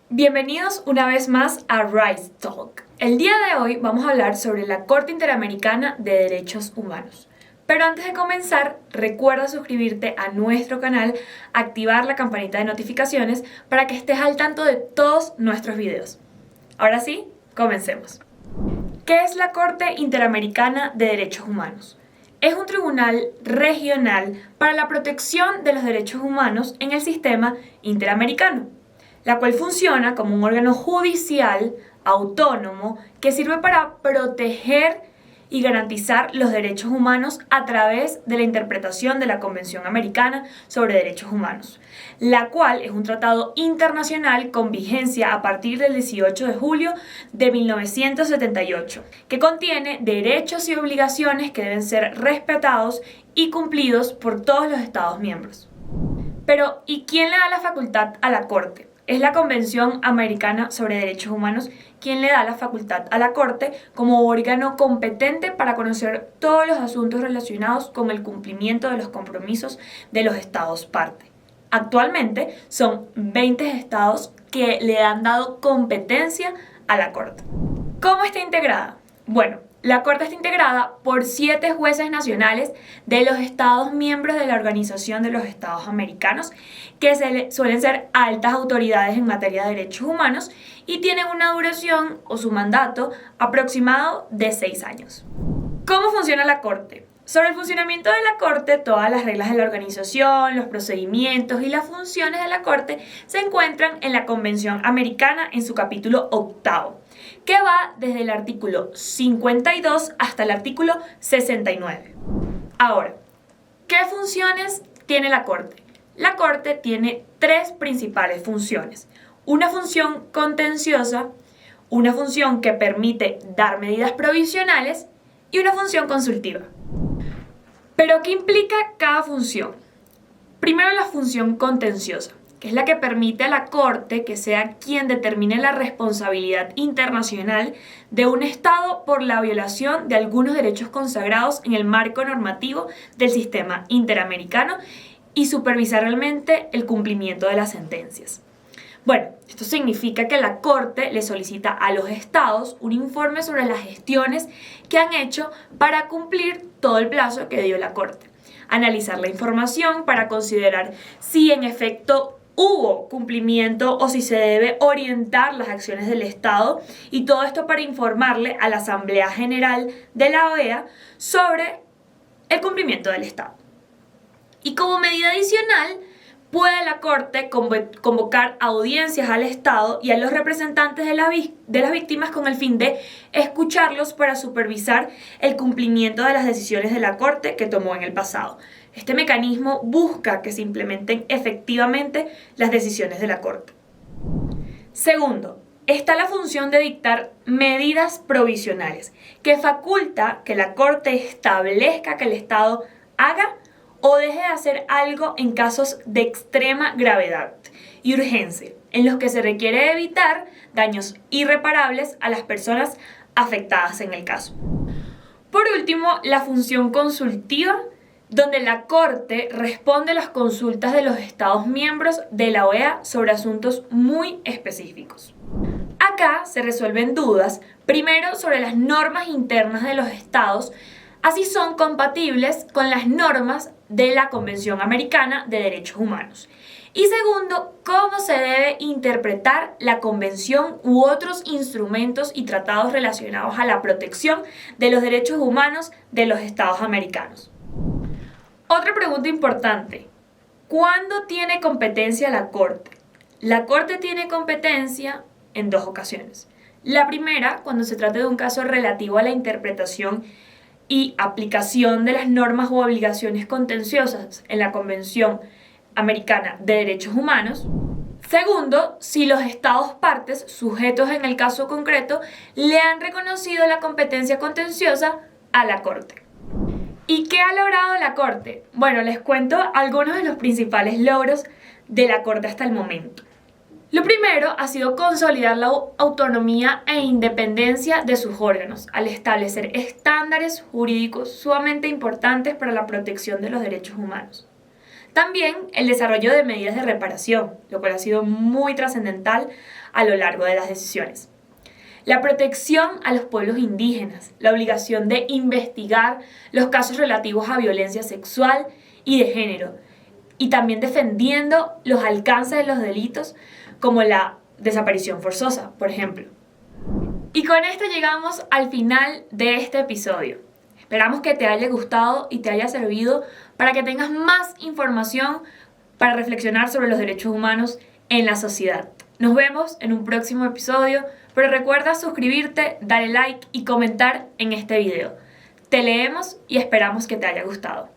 Bienvenidos una vez más a Rice Talk. El día de hoy vamos a hablar sobre la Corte Interamericana de Derechos Humanos. Pero antes de comenzar, recuerda suscribirte a nuestro canal, activar la campanita de notificaciones para que estés al tanto de todos nuestros videos. Ahora sí, comencemos. ¿Qué es la Corte Interamericana de Derechos Humanos? Es un tribunal regional para la protección de los derechos humanos en el sistema interamericano, la cual funciona como un órgano judicial autónomo que sirve para proteger y garantizar los derechos humanos a través de la interpretación de la Convención Americana sobre Derechos Humanos, la cual es un tratado internacional con vigencia a partir del 18 de julio de 1978, que contiene derechos y obligaciones que deben ser respetados y cumplidos por todos los Estados miembros. Pero, ¿y quién le da la facultad a la Corte? Es la Convención Americana sobre Derechos Humanos quien le da la facultad a la Corte como órgano competente para conocer todos los asuntos relacionados con el cumplimiento de los compromisos de los Estados parte. Actualmente son 20 estados que le han dado competencia a la Corte. ¿Cómo está integrada? Bueno, la Corte está integrada por 7 jueces nacionales de los Estados miembros de la Organización de los Estados Americanos, que suelen ser altas autoridades en materia de derechos humanos y tienen una duración o su mandato aproximado de 6 años. ¿Cómo funciona la Corte? Sobre el funcionamiento de la Corte, todas las reglas de la organización, los procedimientos y las funciones de la Corte se encuentran en la Convención Americana en su capítulo 8, que va desde el artículo 52 hasta el artículo 69. Ahora, ¿qué funciones tiene la Corte? La Corte tiene 3 principales funciones. Una función contenciosa, una función que permite dar medidas provisionales y una función consultiva. ¿Pero qué implica cada función? Primero, la función contenciosa, que es la que permite a la Corte que sea quien determine la responsabilidad internacional de un Estado por la violación de algunos derechos consagrados en el marco normativo del sistema interamericano y supervisar realmente el cumplimiento de las sentencias. Bueno, esto significa que la Corte le solicita a los estados un informe sobre las gestiones que han hecho para cumplir todo el plazo que dio la Corte. Analizar la información para considerar si en efecto hubo cumplimiento o si se debe orientar las acciones del Estado, y todo esto para informarle a la Asamblea General de la OEA sobre el cumplimiento del Estado. Y como medida adicional, puede la Corte convocar audiencias al Estado y a los representantes de las víctimas con el fin de escucharlos para supervisar el cumplimiento de las decisiones de la Corte que tomó en el pasado. Este mecanismo busca que se implementen efectivamente las decisiones de la Corte. Segundo, está la función de dictar medidas provisionales, que faculta que la Corte establezca que el Estado haga o deje de hacer algo en casos de extrema gravedad y urgencia, en los que se requiere evitar daños irreparables a las personas afectadas en el caso. Por último, la función consultiva, donde la Corte responde a las consultas de los Estados miembros de la OEA sobre asuntos muy específicos. Acá se resuelven dudas, primero sobre las normas internas de los estados, así son compatibles con las normas de la Convención Americana de Derechos Humanos. Y segundo, cómo se debe interpretar la Convención u otros instrumentos y tratados relacionados a la protección de los derechos humanos de los Estados americanos. Otra pregunta importante: ¿cuándo tiene competencia la Corte? La Corte tiene competencia en 2 ocasiones. La primera, cuando se trata de un caso relativo a la interpretación y aplicación de las normas u obligaciones contenciosas en la Convención Americana de Derechos Humanos. Segundo, si los estados partes sujetos en el caso concreto le han reconocido la competencia contenciosa a la Corte. ¿Y qué ha logrado la Corte? Bueno, les cuento algunos de los principales logros de la Corte hasta el momento. Lo primero ha sido consolidar la autonomía e independencia de sus órganos, al establecer estándares jurídicos sumamente importantes para la protección de los derechos humanos. También el desarrollo de medidas de reparación, lo cual ha sido muy trascendental a lo largo de las decisiones. La protección a los pueblos indígenas, la obligación de investigar los casos relativos a violencia sexual y de género, y también defendiendo los alcances de los delitos como la desaparición forzosa, por ejemplo. Y con esto llegamos al final de este episodio. Esperamos que te haya gustado y te haya servido para que tengas más información para reflexionar sobre los derechos humanos en la sociedad. Nos vemos en un próximo episodio, pero recuerda suscribirte, darle like y comentar en este video. Te leemos y esperamos que te haya gustado.